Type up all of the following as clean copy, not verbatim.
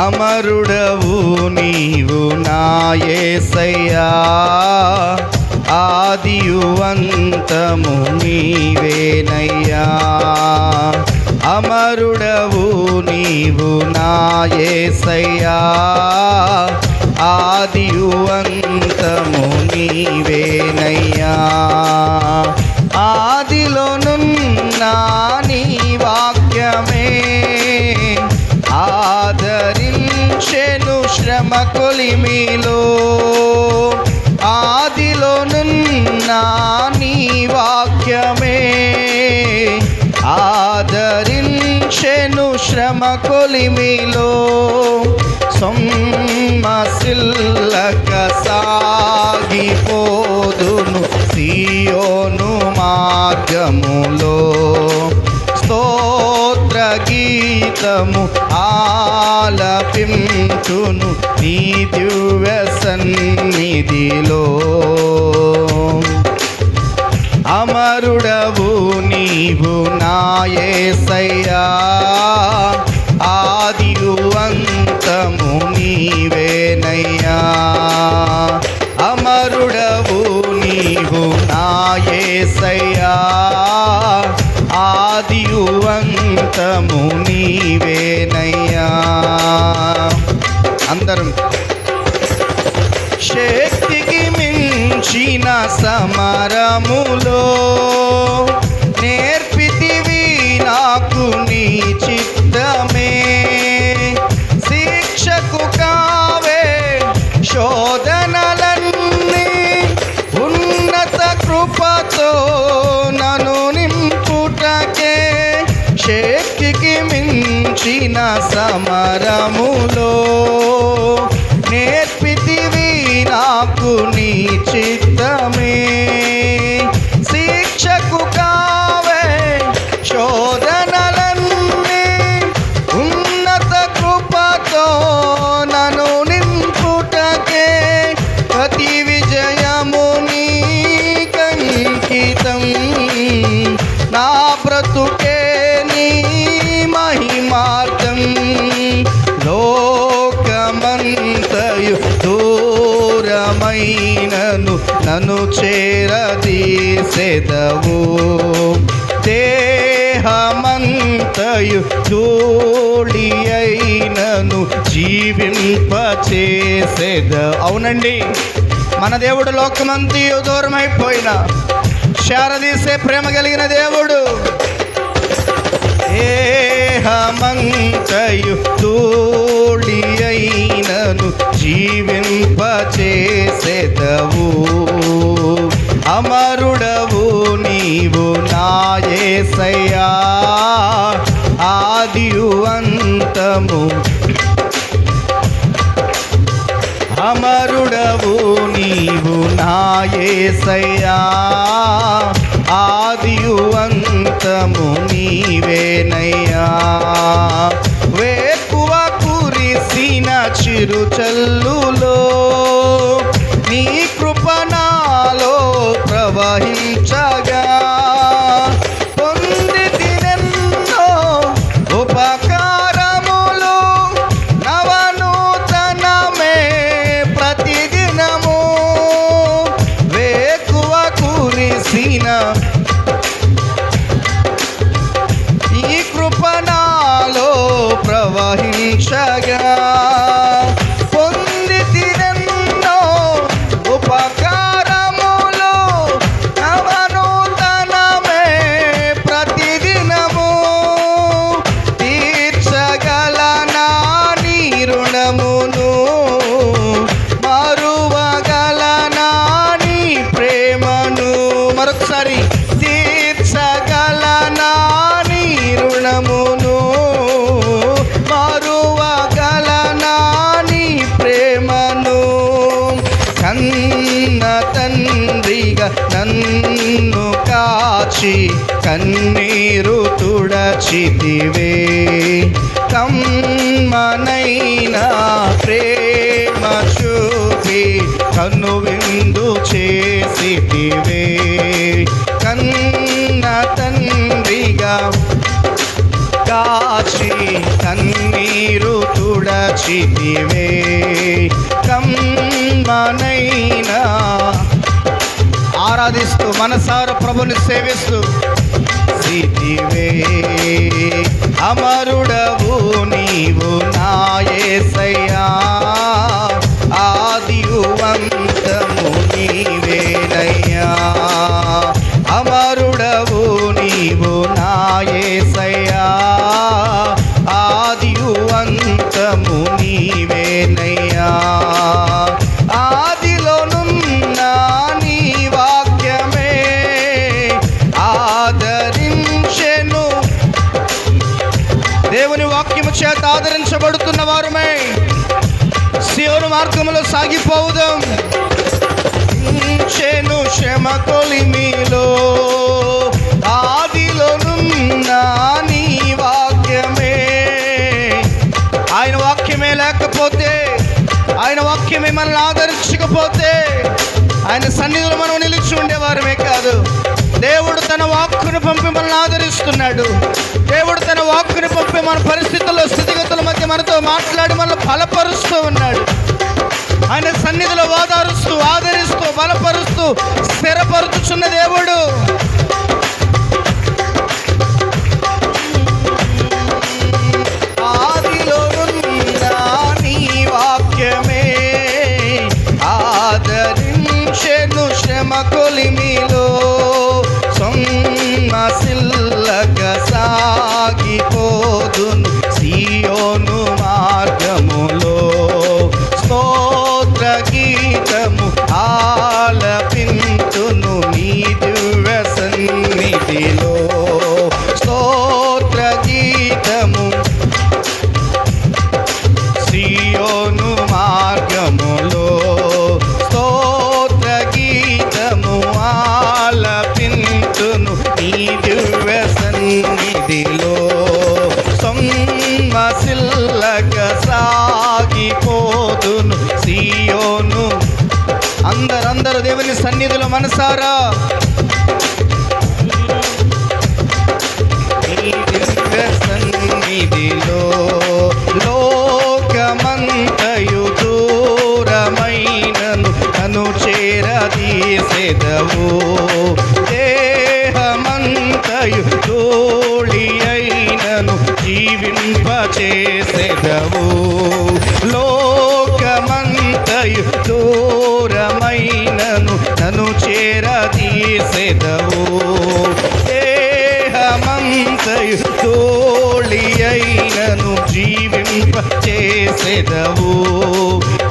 అమరుడవు నీవు నా యేసయ్యా, ఆదియు అంతము నీవేనయ్యా. అమరుడవు నీవు నా యేసయ్యా, ఆదియు అంతము నీవేనయ్యా. ఆదిలోనున్న నీ వాక్యమే ఆదరించెను శ్రమ కొలిమిలో. ఆదిలోనున్న నీ వాక్యమే ఆదరించెను శ్రమ కొలిమిలో. సొమ్మసిల్లక సాగిపోదును సియోను మార్గములో. స్తోత్ర గీతము ఆలపించును నీ దివ్య సన్నిధిలో. అమరుడవు నీవు నా యేసయ్యా, ఆదియు అంతము నీవేనయ్యా. అమరుడవు నీవు నా యేసయ్యా, ఆదియు అంతము నీవేనయ్యా. అందరం శక్తికి మించిన సమరములో నేర్పితివి నాకు నీ చిత్తమే. శిక్షకు కావే శోధనలన్నీ ఉన్నత కృపతో నన్ను నింపుటకే. శక్తికి మించిన సమరములో నేర్పితివి నాకు నీ చిత్తమే. శిక్షకు కావే శోధనలన్నీ ఉన్నత కృపతో నన్ను నింపుటకే. ప్రతి విజయము నీకంకితం, నా బ్రతుకే నీ మహిమార్థం. లోకమంతయు దూరమైనను నన్ను చేరదీసెదవు. దేహమంతయు ధూళి అయినను జీవింపచేసెద. అవునండి, మన దేవుడు లోకమంతయు దూరమైపోయినా చేరదీసే ప్రేమ కలిగిన దేవుడు. దేహమంతయు ధూళి అయినను జీవింపచేసెదవు. అమరుడవు నీవు నా యేసయ్యా, ఆదియు అంతము. అమరుడవు నీవు నా యేసయ్యా, ఆదియు అంతము నీవేనయ్యా. వేకువ కురిసిన చిరుచల్లులో నీ కృప నాలో ప్రవహించగా. పొందితినెన్నో ఉపకారములు, నవనూతనమే ప్రతిదినము. వేకువ కురిసిన ఈ కృప నాలో ప్రవహించగా. పొందితినెన్నో ఉపకారములు, నవనూతనమే ప్రతిదినము. తీర్చగలనా నీ రుణమును, మరువగలనా నీ ప్రేమను. మరొకసారి, తీర్చగలనా నీ రుణమును, మరువగలనా నీ ప్రేమను. కన్న తండ్రిగా నన్ను కాచి కన్నీరు తుడచితివే. కమ్మనైనా ప్రేమ చూపి కనువిందు చేసితివే. కన్న తండ్రిగా కాచి కన్నీరు తుడచితివే కమ్మనైనా. ఆరాధిస్తూ మనసార ప్రభుని సేవిస్తూ సితివే అమరుడవు నీవు నా యేసయ్యా, ఆదియు అంతము నీవేనయ్యా. అమరుడవు నీవు నా యేసయ్యా, ఆదియు అంతము నీవేనయ్యా. ఆదిలోనున్న నీ వాక్యమే ఆదరించెను. దేవుని వాక్యము చేత ఆదరించబడుతున్న వారమే సియోను మార్గములో సాగిపోవుదాం. చెను శ్రమ కొలిమిలో ఆదిలోనున్న నీ వాక్యమే. ఆయన వాక్యమే లేకపోతే, ఆయన వాక్యమే మనల్ని ఆదరించకపోతే ఆయన సన్నిధిలో మనం నిలిచి ఉండేవారమే కాదు. దేవుడు తన వాక్కును పంపి మనల్ని ఆదరిస్తున్నాడు. దేవుడు తన వాక్కును పంపి మన పరిస్థితుల్లో స్థితిగతుల మధ్య మనతో మాట్లాడి మనల్ని బలపరుస్తూ ఉన్నాడు. ఆయన సన్నిధిలో ఓదారుస్తూ, ఆదరిస్తూ, బలపరుస్తూ, స్థిరపరుచుచున్న దేవుడు. ఆదిలోనున్న నీ వాక్యమే ఆదరించెను శ్రమ కొలిమిలో. సొమ్మసిల్లక సాగిపోదును సియోను మార్గములో. స్తోత్ర గీతము ఆలపింతును నీ దివ్య సన్నిధిలో. స్తోత్ర గీతము సియోను మార్గములో. స్తోత్ర గీతము ఆలపింతును నీ దివ్య సన్నిధిలో. సొమ్మసిల్లక సాగిపోదును సియోను. అందరూ దేవుని సన్నిధిలో మనసారా నీ దివ్య సన్నిధిలో. లోకమంతయు దూరమైనను నన్ను చేరదీసెదవు. దేహమంతయు ధూళి అయినను జీవింపచేసెదవు. లోకమంతయు దూరమైనను నన్ను చేరదీసెదవు. దేహమంతయు ధూళి అయినను జీవింపచేసెదవు.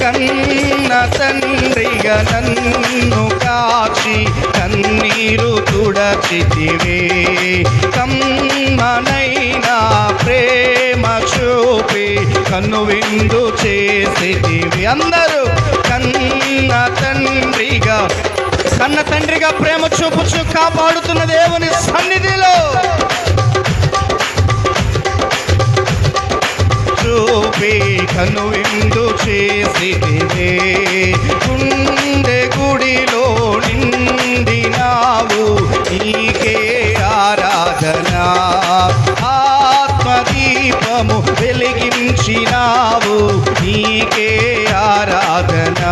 కన్న తండ్రిగా నన్ను కాచి కన్నీరు తుడచితివే. కమ్మనైనా ప్రేమ చూపి కన్ను విందు చేసితివి. అందరూ కన్న తండ్రిగా ప్రేమ చూపుచు కాపాడుతున్న దేవుని సన్నిధిలో చూపి కన్ను విందు చేసితివే. గుండె గుడిలో నిండినావు, నీకే ఆరాధన. ఆత్మదీపము వెలిగించినావు, నీకే ఆరాధన.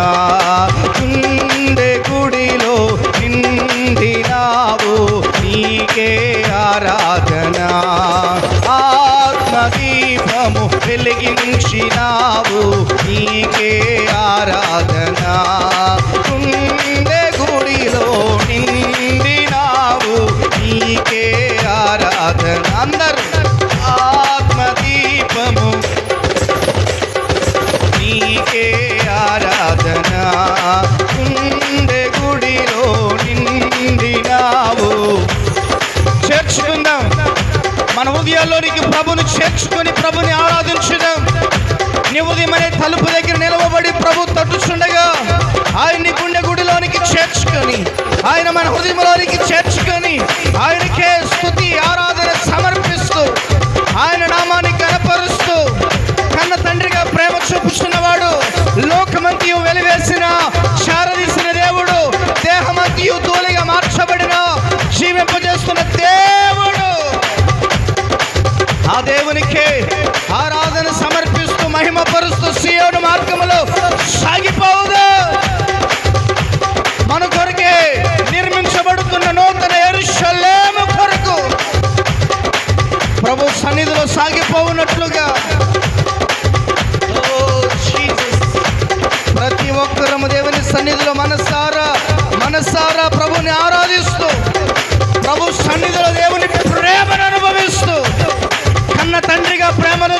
గుండె గుడిలో నిండినావు, నీకే ఆరాధన. ఆత్మదీపము వెలిగించినావు, నీకే ఆరాధన. గుండె గుడిలో నిండినావు, నీకే ఆరాధన. అందరూ ఆత్మదీపము నీకే ఆరాధన. గుండె గుడిలో నిండినావు. చేర్చుకుందాం మన హృదయాల్లోనికి ప్రభుని చేర్చుకొని ప్రభుని ఆరాధించుదాం. నీ ఉదయమనే తలుపు దగ్గర నిలవబడి ప్రభు తట్టుచుండగా ఆయన్ని గుండె గుడిలోనికి చేర్చుకొని, ఆయన మన హృదయంలోనికి చేర్చుకొని ఆయనకే స్తుతి ఆరాధన సమర్పిస్తూ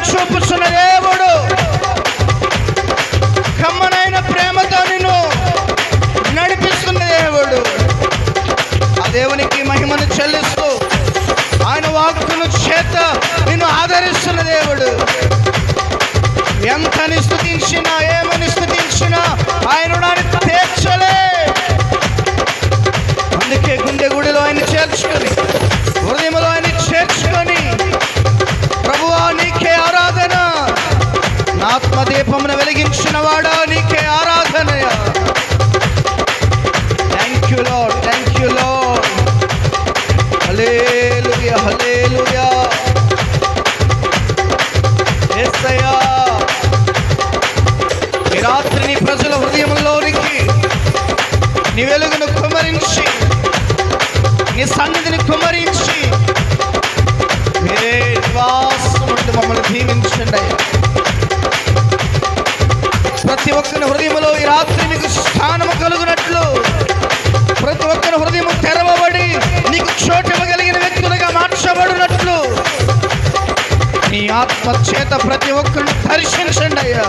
చూపుచున్న దేవుడు, కమ్మనైన ప్రేమతో నిన్ను నడిపిస్తున్న దేవుడు. ఆ దేవునికి మహిమను చెల్లిస్తూ ఆయన వాక్కును చేత నిన్ను ఆదరిస్తున్న దేవుడు. ఎంతని స్తుతించినా ఏమని స్తుతించినా ఆయన తీర్చలే. అందుకే గుండె గుడిలో ఆయన చేర్చుకొని, హృదయంలో ఆయన చేర్చుకొని, ప్రభువా నీకే ఆరాధన, నా ఆత్మదీపమును వెలిగించిన వాడా నీకే ఆరాధన. Thank you Lord, thank you Lord. Hallelujah, hallelujah. యేసయ్యా, ఈ రాత్రి నీ ప్రజల హృదయంలోనికి నీ వెలుగును కుమ్మరించి, నీ సన్నిధిని కుమ్మరించి మీరే నివాసం ఉండి మమ్మల్ని దీవించండి. ప్రతి ఒక్కరి హృదయంలో ఈ రాత్రి నీకు స్థానము కలుగునట్లు, ప్రతి ఒక్కరి హృదయం తెరవబడి నీకు చోటివ్వగలిగిన వ్యక్తులుగా మార్చబడినట్లు నీ ఆత్మ చేత ప్రతి ఒక్కరిని దర్శించండి అయ్యా.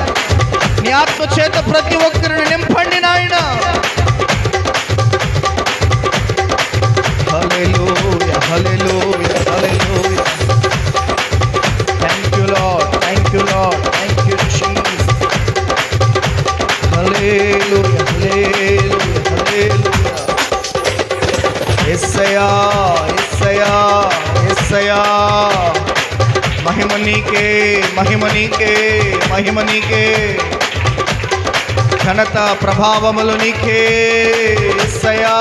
నీ ఆత్మ చేత ప్రతి ఒక్కరిని నింపండి నాయన. Hallelujah, hallelujah, hallelujah. Thank you Lord, thank you Lord, thank you Jesus. Hallelujah, hallelujah, hallelujah. యేసయ్యా, యేసయ్యా, యేసయ్యా. మహిమ నీకే, మహిమ నీకే, మహిమ నీకే. ఘనత ప్రభావములు నీకే యేసయ్యా.